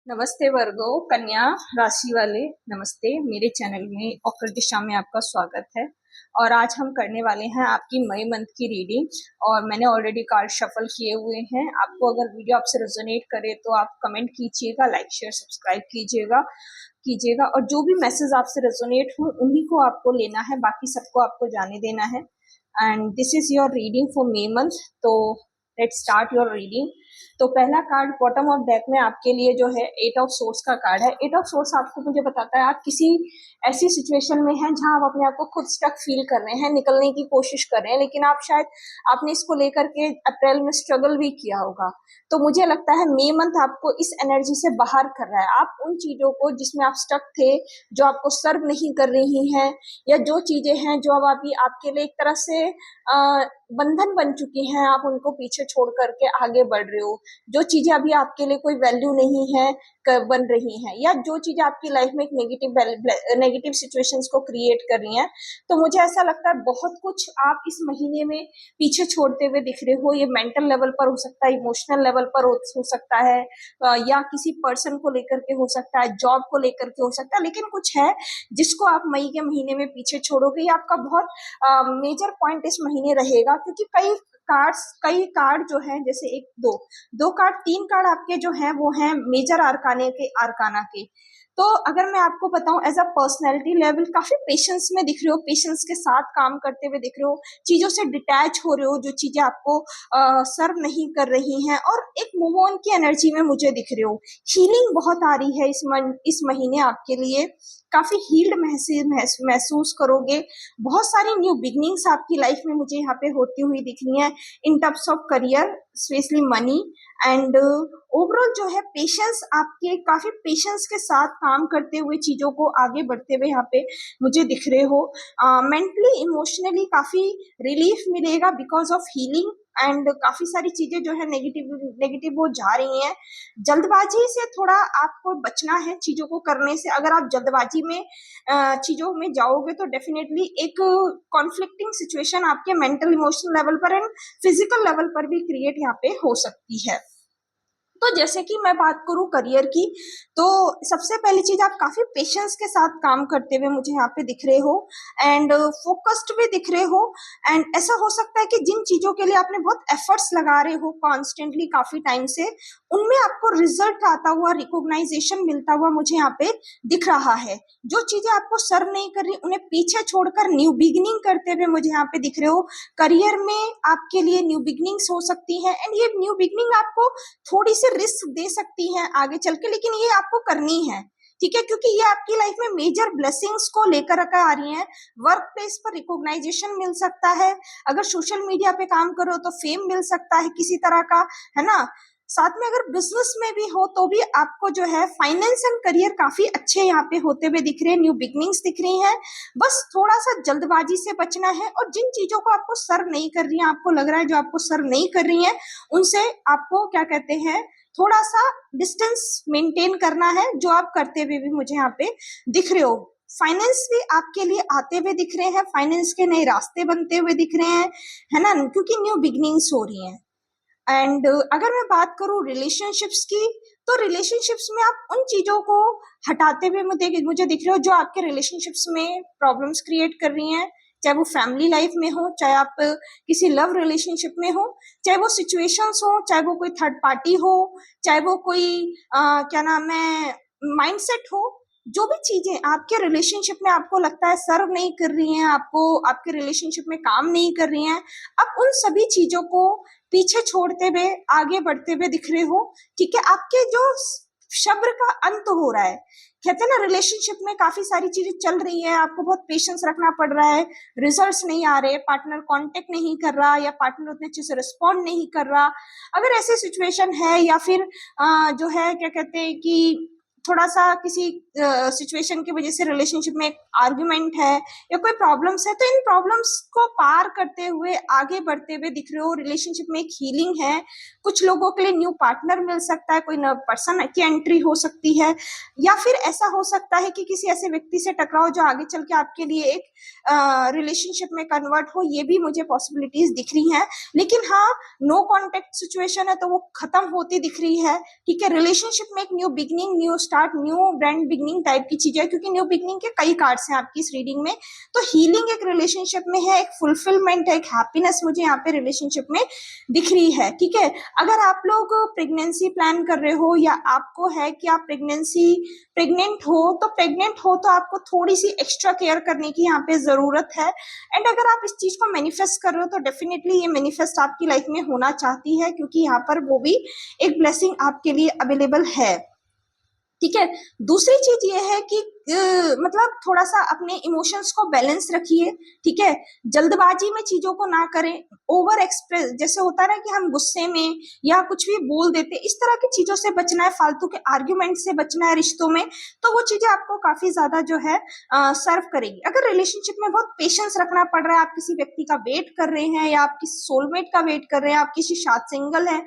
नमस्ते वर्गो कन्या राशि वाले, नमस्ते। मेरे चैनल में ऑकर दिशा में आपका स्वागत है। और आज हम करने वाले हैं आपकी मई मंथ की रीडिंग। और मैंने ऑलरेडी कार्ड शफल किए हुए हैं। आपको अगर वीडियो आपसे रेजोनेट करे तो आप कमेंट कीजिएगा, लाइक शेयर सब्सक्राइब कीजिएगा और जो भी मैसेज आपसे रेजोनेट हो उन्हीं को आपको लेना है, बाकी सबको आपको जाने देना है। And this is your reading for May month. तो लेट्स स्टार्ट योर रीडिंग। तो पहला कार्ड बॉटम ऑफ डेक में आपके लिए जो है एट ऑफ सोर्स का कार्ड है। एट ऑफ सोर्स आपको मुझे बताता है आप किसी ऐसी सिचुएशन में हैं जहां आप अपने आप को खुद स्टक फील कर रहे हैं, निकलने की कोशिश कर रहे हैं, लेकिन आप शायद आपने इसको लेकर के अप्रैल में स्ट्रगल भी किया होगा। तो मुझे लगता है मे मंथ आपको इस एनर्जी से बाहर कर रहा है। आप उन चीजों को जिसमें आप स्टक थे, जो आपको सर्व नहीं कर रही हैं, या जो चीजें हैं जो अब अभी आपके लिए एक तरह से बंधन बन चुकी हैं, आप उनको पीछे छोड़ करके आगे बढ़ रहे हो। जो चीजें अभी आपके लिए कोई वैल्यू नहीं है बन रही हैं, या जो चीजें आपकी लाइफ में एक नेगेटिव सिचुएशंस को क्रिएट कर रही हैं, तो मुझे ऐसा लगता है बहुत कुछ आप इस महीने में पीछे छोड़ते हुए दिख रहे हो। ये मेंटल लेवल पर हो सकता है, इमोशनल लेवल पर हो सकता है, या किसी पर्सन को लेकर के हो सकता है, जॉब को लेकर के हो सकता है, लेकिन कुछ है जिसको आप मई के महीने में पीछे छोड़ोगे। ये आपका बहुत मेजर पॉइंट इस महीने रहेगा, क्योंकि कई कार्ड जो हैं, जैसे एक दो कार्ड, तीन कार्ड आपके जो हैं वो हैं मेजर आर्काना के। तो अगर मैं आपको बताऊं, एज अ पर्सनैलिटी लेवल काफी पेशेंस में दिख रहे हो, पेशेंस के साथ काम करते हुए दिख रहे हो, चीजों से डिटैच हो रहे हो, जो चीजें आपको सर्व नहीं कर रही हैं, और एक मूव ऑन की एनर्जी में मुझे दिख रहे हो। हीलिंग बहुत आ रही है इस महीने आपके लिए। काफी हील्ड महसूस करोगे। बहुत सारी न्यू बिगनिंग्स आपकी लाइफ में मुझे यहाँ पे होती हुई दिख रही है, in terms of career, specially money and overall जो है पेशेंस। आपके काफी पेशेंस के साथ काम करते हुए चीजों को आगे बढ़ते हुए यहाँ पे मुझे दिख रहे हो। मेंटली इमोशनली काफी रिलीफ मिलेगा बिकॉज ऑफ हीलिंग, एंड काफी सारी चीजें जो है नेगेटिव वो जा रही हैं। जल्दबाजी से थोड़ा आपको बचना है चीजों को करने से। अगर आप जल्दबाजी में चीजों में जाओगे तो डेफिनेटली एक कॉन्फ्लिक्टिंग सिचुएशन आपके मेंटल इमोशनल लेवल पर एंड फिजिकल लेवल पर भी क्रिएट यहाँ पे हो सकती है। तो जैसे कि मैं बात करूं करियर की, तो सबसे पहली चीज, आप काफी पेशेंस के साथ काम करते हुए मुझे यहाँ पे दिख रहे हो, एंड फोकस्ड भी दिख रहे हो। एंड ऐसा हो सकता है कि जिन चीजों के लिए आपने बहुत एफर्ट्स लगा रहे हो कॉन्स्टेंटली काफी टाइम से, उनमें आपको रिजल्ट आता हुआ, रिकॉग्नाइजेशन मिलता हुआ मुझे यहाँ पे दिख रहा है। जो चीजें आपको सर्व नहीं कर रही उन्हें पीछे छोड़कर न्यू बिगिनिंग करते हुए मुझे यहाँ पे दिख रहे हो। करियर में आपके लिए न्यू बिगिनिंग्स हो सकती है, एंड ये न्यू बिगिनिंग आपको थोड़ी सी रिस्क दे सकती है आगे चल के, लेकिन ये आपको करनी है, ठीक है, क्योंकि ये आपकी लाइफ में मेजर ब्लेसिंग्स को लेकर आ रही हैं। वर्क प्लेस पर रिकॉग्नाइजेशन मिल सकता है, अगर सोशल मीडिया पे काम करो तो फेम मिल सकता है किसी तरह का, है ना। साथ में अगर बिजनेस में भी हो तो भी आपको जो है फाइनेंस एंड करियर काफी अच्छे यहाँ पे होते हुए दिख रहे हैं, न्यू बिगनिंग्स दिख रही हैं। बस थोड़ा सा जल्दबाजी से बचना है, और जिन चीजों को आपको सर्व नहीं कर रही है, आपको लग रहा है जो आपको सर्व नहीं कर रही है, उनसे आपको क्या कहते हैं, थोड़ा सा डिस्टेंस मेंटेन करना है, जो आप करते हुए भी मुझे यहाँ पे दिख रहे हो। फाइनेंस भी आपके लिए आते हुए दिख रहे हैं, फाइनेंस के नए रास्ते बनते हुए दिख रहे हैं, है ना, क्योंकि न्यू बिगनिंग्स हो रही हैं। एंड अगर मैं बात करूं रिलेशनशिप्स की, तो रिलेशनशिप्स में आप उन चीजों को हटाते हुए मुझे दिख रहे हो जो आपके रिलेशनशिप्स में प्रॉब्लम्स क्रिएट कर रही हैं, चाहे वो फैमिली लाइफ में हो, चाहे आप किसी लव रिलेशनशिप में हो, चाहे वो सिचुएशंस हो, चाहे वो कोई थर्ड पार्टी हो, चाहे वो कोई क्या नाम है माइंडसेट हो। जो भी चीजें आपके रिलेशनशिप में आपको लगता है सर्व नहीं कर रही हैं, आपको आपके रिलेशनशिप में काम नहीं कर रही हैं, आप उन सभी चीजों को पीछे छोड़ते हुए आगे बढ़ते हुए दिख रहे हो, ठीक है। आपके जो सब्र का अंत हो रहा है, कहते हैं ना, रिलेशनशिप में काफी सारी चीजें चल रही है, आपको बहुत पेशेंस रखना पड़ रहा है, रिजल्ट्स नहीं आ रहे, पार्टनर कांटेक्ट नहीं कर रहा, या पार्टनर उतने अच्छे से रिस्पॉन्ड नहीं कर रहा। अगर ऐसी सिचुएशन है, या फिर जो है क्या कहते हैं कि थोड़ा सा किसी सिचुएशन की वजह से रिलेशनशिप में आर्ग्यूमेंट है या कोई प्रॉब्लम्स है, तो इन प्रॉब्लम्स को पार करते हुए आगे बढ़ते हुए दिख रहे हो। रिलेशनशिप में एक हीलिंग है, कुछ लोगों के लिए न्यू पार्टनर मिल सकता है, कोई नया पर्सन की एंट्री हो सकती है, या फिर ऐसा हो सकता है कि किसी ऐसे व्यक्ति से टकराओ जो आगे चल के आपके लिए एक रिलेशनशिप में कन्वर्ट हो। ये भी मुझे पॉसिबिलिटीज दिख रही हैं। लेकिन हाँ, नो कॉन्टेक्ट सिचुएशन है तो वो खत्म होती दिख रही है। ठीक है, रिलेशनशिप में एक new beginning, new start, new brand beginning type की चीजें है, क्योंकि न्यू बिगनिंग के कई कार्ड्स हैं आपकी इस रीडिंग में। तो हीलिंग एक रिलेशनशिप में है, एक फुलफिलमेंट है, एक हैप्पीनेस मुझे यहाँ पे रिलेशनशिप में दिख रही है। ठीक है, अगर आप लोग प्रेगनेंसी प्लान कर रहे हो या आपको है कि आप प्रेग्नेंट हो तो आपको थोड़ी सी एक्स्ट्रा केयर करने की यहाँ पे जरूरत है। एंड अगर आप इस चीज को मैनिफेस्ट कर रहे हो तो डेफिनेटली ये मैनिफेस्ट आपकी लाइफ में होना चाहती है, क्योंकि यहाँ पर वो भी एक ब्लेसिंग आपके लिए अवेलेबल है। ठीक है, दूसरी चीज ये है कि मतलब थोड़ा सा अपने इमोशंस को बैलेंस रखिए। ठीक है, जल्दबाजी में चीजों को ना करें, ओवर एक्सप्रेस जैसे होता है ना कि हम गुस्से में या कुछ भी बोल देते, इस तरह की चीजों से बचना है, फालतू के आर्ग्यूमेंट से बचना है रिश्तों में। तो वो चीजें आपको काफी ज्यादा जो है सर्व करेगी। अगर रिलेशनशिप में बहुत पेशेंस रखना पड़ रहा है, आप किसी व्यक्ति का वेट कर रहे हैं या आप किसी सोलमेट का वेट कर रहे हैं, आप किसी सिंगल है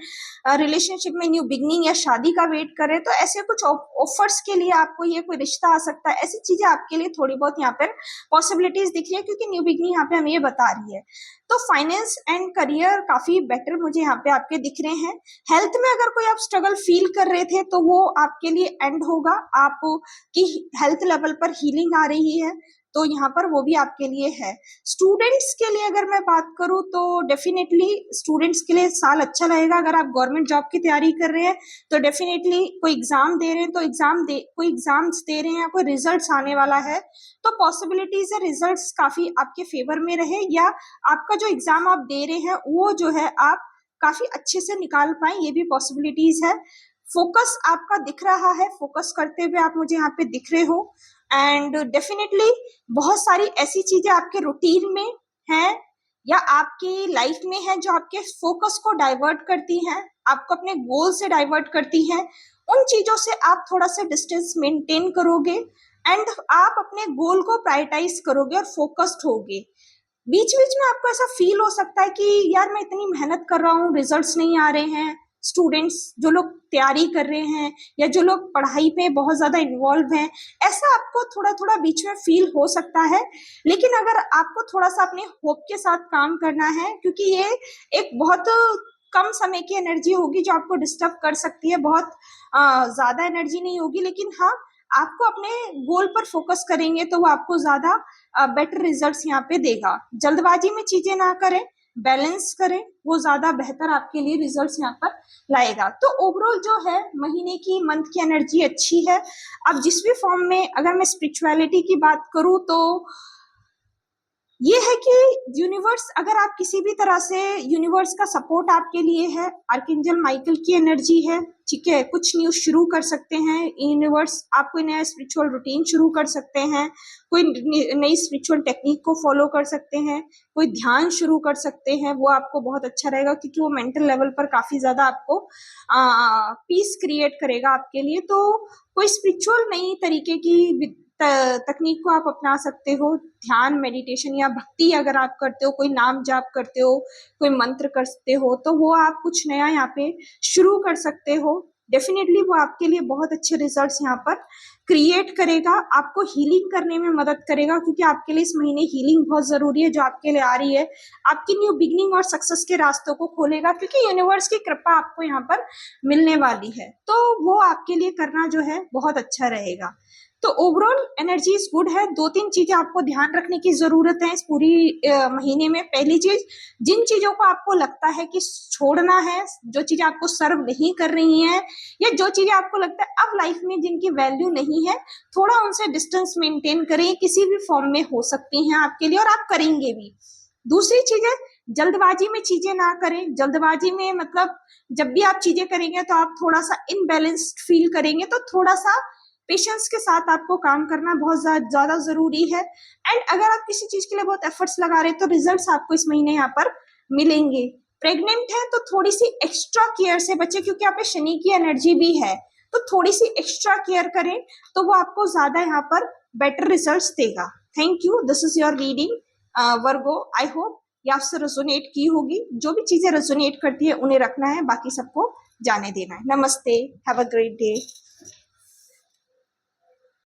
रिलेशनशिप में न्यू बिगनिंग या शादी का वेट कर रहे हैं, तो ऐसे कुछ ऑफर्स के लिए आपको ये कोई रिश्ता आ सकता है। ऐसी चीजें आपके लिए थोड़ी बहुत यहाँ पर पॉसिबिलिटीज दिख रही है, क्योंकि न्यू बिगनिंग यहाँ पे हमें ये बता रही है। तो फाइनेंस एंड करियर काफी बेटर मुझे यहाँ पे आपके दिख रहे हैं। हेल्थ में अगर कोई आप स्ट्रगल फील कर रहे थे तो वो आपके लिए एंड होगा, आपकी हेल्थ लेवल पर हीलिंग आ रही है, तो यहाँ पर वो भी आपके लिए है। स्टूडेंट्स के लिए अगर मैं बात करूँ तो डेफिनेटली स्टूडेंट्स के लिए साल अच्छा रहेगा। अगर आप गवर्नमेंट जॉब की तैयारी कर रहे हैं तो डेफिनेटली कोई एग्जाम दे रहे हैं तो कोई एग्जाम्स दे रहे हैं या कोई रिजल्ट्स आने वाला है, तो पॉसिबिलिटीज है रिजल्ट्स काफी आपके फेवर में रहे, या आपका जो एग्जाम आप दे रहे हैं वो जो है आप काफी अच्छे से निकाल पाए, ये भी पॉसिबिलिटीज है। फोकस आपका दिख रहा है, फोकस करते हुए आप मुझे यहाँ पे दिख रहे हो। एंड डेफिनेटली बहुत सारी ऐसी चीजें आपके रूटीन में हैं या आपकी लाइफ में है जो आपके फोकस को डाइवर्ट करती हैं, आपको अपने गोल से डाइवर्ट करती हैं। उन चीजों से आप थोड़ा सा डिस्टेंस मेंटेन करोगे एंड आप अपने गोल को प्रायोरिटाइज करोगे और फोकस्ड होगे। बीच बीच में आपको ऐसा फील हो सकता है कि यार मैं इतनी मेहनत कर रहा हूँ, रिजल्ट्स नहीं आ रहे हैं। स्टूडेंट्स जो लोग तैयारी कर रहे हैं या जो लोग पढ़ाई पे बहुत ज्यादा इन्वॉल्व हैं, ऐसा आपको थोड़ा थोड़ा बीच में फील हो सकता है। लेकिन अगर आपको थोड़ा सा अपने होप के साथ काम करना है, क्योंकि ये एक बहुत कम समय की एनर्जी होगी जो आपको डिस्टर्ब कर सकती है, बहुत ज्यादा एनर्जी नहीं होगी, लेकिन हाँ आपको अपने गोल पर फोकस करेंगे तो वो आपको ज्यादा बेटर रिजल्ट्स यहाँ पे देगा। जल्दबाजी में चीजें ना करें, बैलेंस करें, वो ज्यादा बेहतर आपके लिए रिजल्ट्स यहाँ पर लाएगा। तो ओवरऑल जो है महीने की, मंथ की एनर्जी अच्छी है। अब जिस भी फॉर्म में अगर मैं स्पिरिचुअलिटी की बात करूं तो ये है कि यूनिवर्स, अगर आप किसी भी तरह से यूनिवर्स का सपोर्ट आपके लिए है, आर्कएंजल माइकल की एनर्जी है। ठीक है, कुछ न्यू शुरू कर सकते हैं यूनिवर्स, आप कोई नया स्पिरिचुअल रूटीन शुरू कर सकते हैं, कोई नई स्पिरिचुअल टेक्निक को फॉलो कर सकते हैं, कोई ध्यान शुरू कर सकते हैं, वो आपको बहुत अच्छा रहेगा, क्योंकि वो मेंटल लेवल पर काफी ज्यादा आपको पीस क्रिएट करेगा आपके लिए। तो कोई स्पिरिचुअल नई तरीके की तकनीक को आप अपना सकते हो, ध्यान, मेडिटेशन या भक्ति अगर आप करते हो, कोई नाम जाप करते हो, कोई मंत्र करते हो, तो वो आप कुछ नया यहाँ पे शुरू कर सकते हो। डेफिनेटली वो आपके लिए बहुत अच्छे रिजल्ट्स यहाँ पर क्रिएट करेगा, आपको हीलिंग करने में मदद करेगा, क्योंकि आपके लिए इस महीने हीलिंग बहुत जरूरी है जो आपके लिए आ रही है। आपकी न्यू बिगनिंग और सक्सेस के रास्तों को खोलेगा, क्योंकि यूनिवर्स की कृपा आपको यहाँ पर मिलने वाली है, तो वो आपके लिए करना जो है बहुत अच्छा रहेगा। तो ओवरऑल एनर्जी इज गुड है। 2-3 चीजें आपको ध्यान रखने की जरूरत है इस पूरी महीने में। पहली चीज, जिन चीजों को आपको लगता है कि छोड़ना है, जो चीजें आपको सर्व नहीं कर रही हैं, या जो चीजें आपको लगता है अब लाइफ में जिनकी वैल्यू नहीं है, थोड़ा उनसे डिस्टेंस मेंटेन करें, किसी भी फॉर्म में हो सकती हैं आपके लिए और आप करेंगे भी। दूसरी चीज है, जल्दबाजी में चीजें ना करें। जल्दबाजी में मतलब जब भी आप चीजें करेंगे तो आप थोड़ा सा इनबैलेंस्ड फील करेंगे, तो थोड़ा सा पेशेंस के साथ आपको काम करना बहुत ज्यादा जरूरी है। एंड अगर आप किसी चीज के लिए बहुत एफर्ट्स लगा रहे हैं तो रिजल्ट्स आपको इस महीने यहाँ पर मिलेंगे। प्रेग्नेंट है तो थोड़ी सी एक्स्ट्रा केयर से बचे, क्योंकि यहाँ पे शनि की एनर्जी भी है, तो थोड़ी सी एक्स्ट्रा केयर करें तो वो आपको ज्यादा यहाँ पर बेटर रिजल्ट्स देगा। Thank you, this is your reading Virgo. I hope ये आपसे रेजोनेट की होगी। जो भी चीजें रेजोनेट करती है उन्हें रखना है, बाकी सबको जाने देना है। नमस्ते, हैव अ ग्रेट डे।